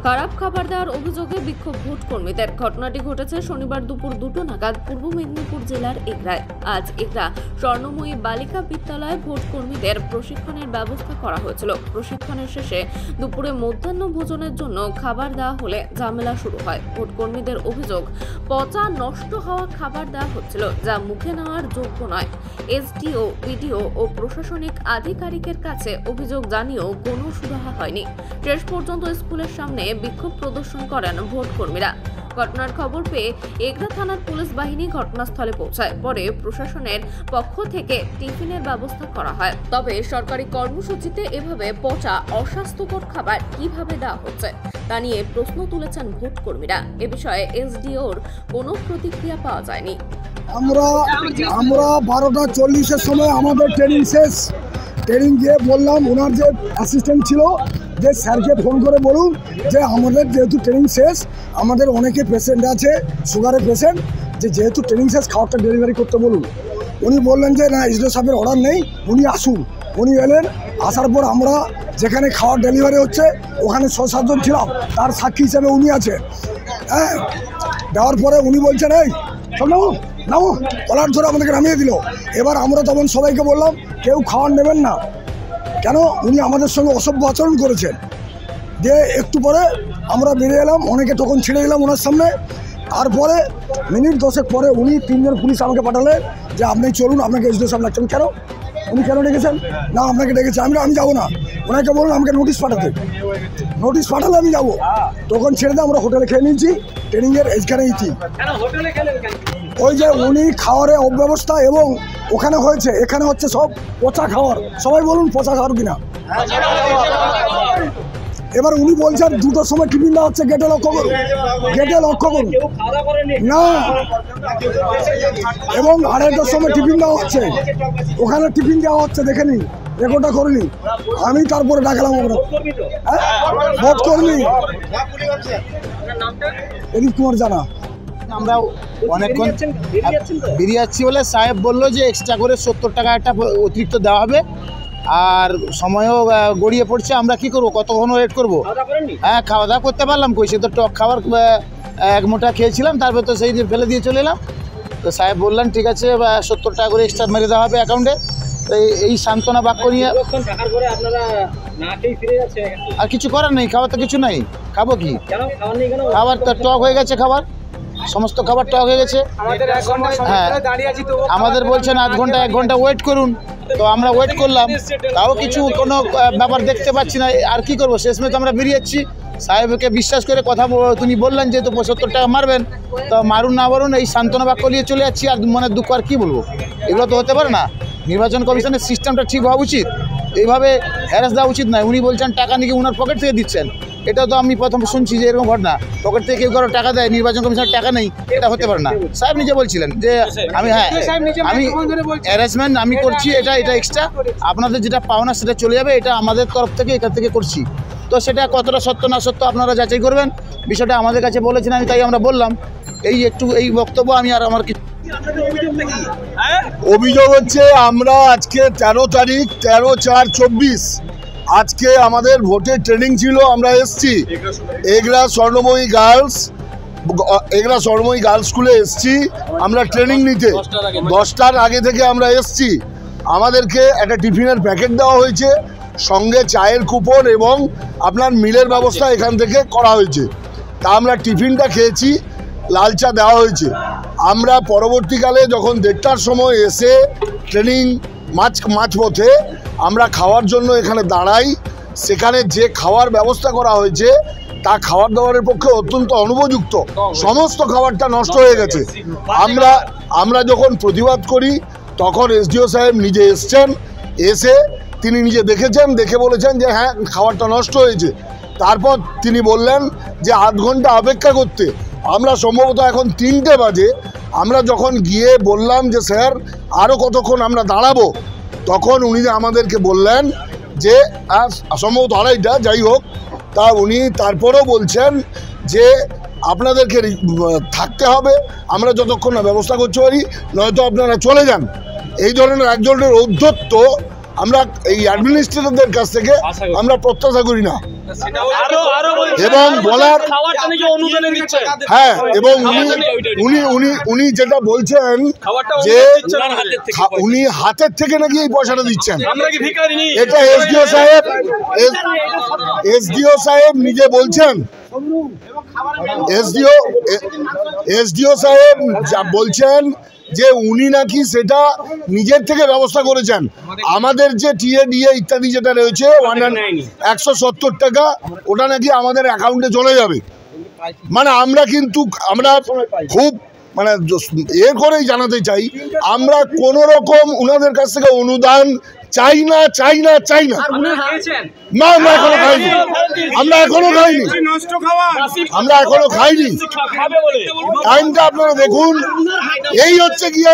খারাপ খাবার দেওয়ার অভিযোগে বিক্ষোভ ভোট কর্মীদের। ঘটনাটি ঘটেছে শনিবার দুপুর 2টা নাগাদ পূর্ব মেদিনীপুর জেলার এগরায়। আজ এগরা স্বর্ণময়ী বালিকা বিদ্যালয়ে ভোট কর্মীদের প্রশিক্ষণের ব্যবস্থা করা হয়েছিল। প্রশিক্ষণের শেষে দুপুরে মধ্যাহ্ন ভোজনের জন্য খাবার দেওয়া হলে ঝামেলা শুরু হয়। ভোট কর্মীদের অভিযোগ, পচা নষ্ট হওয়া খাবার দেওয়া হচ্ছিল, যা মুখে নেওয়ার যোগ্য নয়। এসডিও, বিডিও ও প্রশাসনিক আধিকারিকের কাছে অভিযোগ জানিয়েও কোনো সুরাহা হয়নি। শেষ পর্যন্ত স্কুলের সামনে বিক্ষোভ প্রদর্শন করেন ভোট কর্মীরা। ঘটনার খবর পেয়ে এগরা থানার পুলিশ বাহিনী ঘটনাস্থলে পৌঁছায়। পরে প্রশাসনের পক্ষ থেকে টিফিনের ব্যবস্থা করা হয়। তবে সরকারি কর্মসূচিতে এভাবে পচা অস্বাস্থ্যকর খাবার কিভাবে দেওয়া হচ্ছে তা নিয়ে প্রশ্ন তুলেছেন ভোট কর্মীরা। এ বিষয়ে এসডিওর কোনো প্রতিক্রিয়া পাওয়া যায়নি। আমরা 12:40-এর সময় আমাদের ট্রেনিং শেষ। ট্রেনিং গিয়ে বললাম, ওনার যে অ্যাসিস্ট্যান্ট ছিল, যে স্যারকে ফোন করে বলুন যে আমাদের যেহেতু ট্রেনিং শেষ, আমাদের অনেকে পেশেন্ট আছে, সুগারের পেশেন্ট, যেহেতু ট্রেনিং শেষ খাবারটা ডেলিভারি করতে বলুন। উনি বললেন যে না, এসডিও সাহেবের অর্ডার নেই, উনি আসুন। উনি এলেন, আসার পর আমরা যেখানে খাবার ডেলিভারি হচ্ছে ওখানে 6-7 জন ছিলাম, তার সাক্ষী হিসেবে উনি আছে। হ্যাঁ, দেওয়ার পরে উনি বলছেন এই নাও, কলার ধরে আমাদেরকে নামিয়ে দিল। এবার আমরা তখন সবাইকে বললাম কেউ খাবার নেবেন না, কেন উনি আমাদের সঙ্গে অসভ্য আচরণ করেছেন। দিয়ে একটু পরে আমরা বেরিয়ে এলাম, অনেকে তখন ছেড়ে দিলাম ওনার সামনে। তারপরে মিনিট 10 পরে উনি 3 জন পুলিশ আমাকে পাঠালেন যে আপনি চলুন, আপনাকে এসডিও সাহেব লাগছেন। কেন উনি কেন ডেকেছেন? না, আপনাকে ডেকেছে। আমি যাবো না। ওনাকে বলুন আমাকে নোটিশ পাঠাতে, নোটিশ পাঠালে আমি যাবো। তখন ছেড়ে দিয়ে আমরা হোটেলে খেয়ে নিয়েছি। ট্রেনিংয়ের এইখানেই কি ওই যে উনি খাওয়ারের অব্যবস্থা এবং ওখানে হয়েছে, এখানে হচ্ছে সব পচা খাবার। সবাই বলুন পচা খাবার কিনা। এবার উনি বলছেন 2টার সময় টিফিন দেওয়া হচ্ছে, গেটে লক্ষ্য করুন না, এবং 2:30টার সময় টিফিন দেওয়া হচ্ছে, ওখানে টিফিন দেওয়া হচ্ছে, দেখে নিন, রেকর্ডটা করিনি আমি। তারপরে ডাকলাম আমরা ভোট কর্মী এদিক কুমার জানা। আমরা অনেকক্ষণ বেরিয়ে যাচ্ছি বলে সাহেব বললো যে এক্সট্রা করে 70 টাকা একটা অতিরিক্ত দেওয়া হবে, আর সময়ও গড়িয়ে পড়ছে। আমরা কি করবো, কতক্ষণ ওয়েট করবো? হ্যাঁ, খাওয়া দাওয়া করতে পারলাম কই, সে তো টক খাবার 1 মুঠা খেয়েছিলাম, তারপর তো সেই দিন ফেলে দিয়ে চলে এলাম। তো সাহেব বললেন ঠিক আছে 70 টাকা করে এক্সট্রা মেরে দেওয়া হবে অ্যাকাউন্টে। তো এই সান্ত্বনা বাক্য নিয়ে আর কিছু করার নেই, খাবার তো কিছু নাই, খাবো কি? খাবার তো টক হয়ে গেছে, খাবার সমস্ত খাবার টক হয়ে গেছে। হ্যাঁ, আমাদের বলছেন 1 ঘন্টা ওয়েট করুন। তো আমরা ওয়েট করলাম, তাও কিছু কোনো ব্যাপার দেখতে পাচ্ছি না। আর কি করবো, শেষমেশ তো আমরা বেরিয়ে যাচ্ছি। সাহেবকে বিশ্বাস করে কথা তিনি বললেন যেহেতু 75 টাকা মারবেন, তো মারুন না মারুন, এই সান্ত্বনা বাক্য নিয়ে চলে যাচ্ছি। আর মনের দুঃখ আর কী বলবো, এগুলো তো হতে পারে না। নির্বাচন কমিশনের সিস্টেমটা ঠিক হওয়া উচিত, এইভাবে হ্যারাস দেওয়া উচিত নয়। উনি বলছেন টাকা নিয়ে ওনার পকেট থেকে দিচ্ছেন, এটা তো আমি প্রথম শুনছি যে এরকম ঘটনা। পকেট থেকে কেউ কারো টাকা দেয়, নির্বাচন কমিশনের টাকা নেই, এটা হতে পারে না। সাহেব নিজে বলছিলেন যে আমি হ্যারাসমেন্ট আমি করছি, এটা এক্সট্রা, আপনাদের যেটা পাওনা সেটা চলে যাবে, এটা আমাদের তরফ থেকে এখান থেকে করছি। তো সেটা কতটা সত্য না সত্য আপনারা যাচাই করবেন। বিষয়টা আমাদের কাছে বলেছেন, আমি তাই আমরা বললাম। এই বক্তব্য আমি আর আমার কিছু অভিযোগ হচ্ছে, আমরা আজকে 13 তারিখ 13/4/24 আজকে আমাদের ভোটের ট্রেনিং ছিল। আমরা এসছি এগরা স্বর্ণময়ী গার্লস স্কুলে এসছি আমরা ট্রেনিং নিতে। 10টার আগে থেকে আমরা এসছি। আমাদেরকে একটা টিফিনের প্যাকেট দেওয়া হয়েছে, সঙ্গে চায়ের কুপন এবং আপনার মিলের ব্যবস্থা এখান থেকে করা হয়েছে। তা আমরা টিফিনটা খেয়েছি, লাল চা দেওয়া হয়েছে। আমরা পরবর্তীকালে যখন 1:30টার সময় এসে ট্রেনিং মাঝপথে আমরা খাওয়ার জন্য এখানে দাঁড়াই, সেখানে যে খাওয়ার ব্যবস্থা করা হয়েছে তা খাবার দাবারের পক্ষে অত্যন্ত অনুপযুক্ত। সমস্ত খাবারটা নষ্ট হয়ে গেছে। আমরা যখন প্রতিবাদ করি তখন এসডিও সাহেব নিজে এসছেন, এসে তিনি নিজে দেখেছেন, দেখে বলেছেন যে হ্যাঁ খাবারটা নষ্ট হয়েছে। তারপর তিনি বললেন যে 1/2 ঘন্টা অপেক্ষা করতে। আমরা সম্ভবত এখন 3টে বাজে, আমরা যখন গিয়ে বললাম যে স্যার আরও কতক্ষণ আমরা দাঁড়াবো, তখন উনি আমাদেরকে বললেন যে সম্ভবত 2:30টা, যাই হোক। তা উনি তারপরেও বলছেন যে আপনাদেরকে থাকতে হবে, আমরা যতক্ষণ না ব্যবস্থা করতে পারি, নয়তো আপনারা চলে যান। এই ধরনের একজনের ঔদ্ধত্য আমরা এই অ্যাডমিনিস্ট্রেটরদের কাছ থেকে আমরা প্রত্যাশা করি না। এবং বলার হ্যাঁ, এবং উনি যেটা বলছেন যে উনি হাতের থেকে নাকি এই পয়সাটা দিচ্ছেন, এটা এসডিও সাহেব নিজে বলছেন। এসডিও সাহেব যা বলছেন যে উনি নাকি সেটা নিজের থেকে ব্যবস্থা করেছেন। আমাদের যে টিএডিএ ইত্যাদি যেটা রয়েছে 170 টাকা, ওটা নাকি আমাদের অ্যাকাউন্টে চলে যাবে। মানে আমরা খুব করেই জানাতে চাই, আমরা কোন রকম উনাদের কাছ থেকে অনুদান চাই না। না, আমরা এখনো খাইনি। টাইমটা আপনারা দেখুন, এই হচ্ছে গিয়ে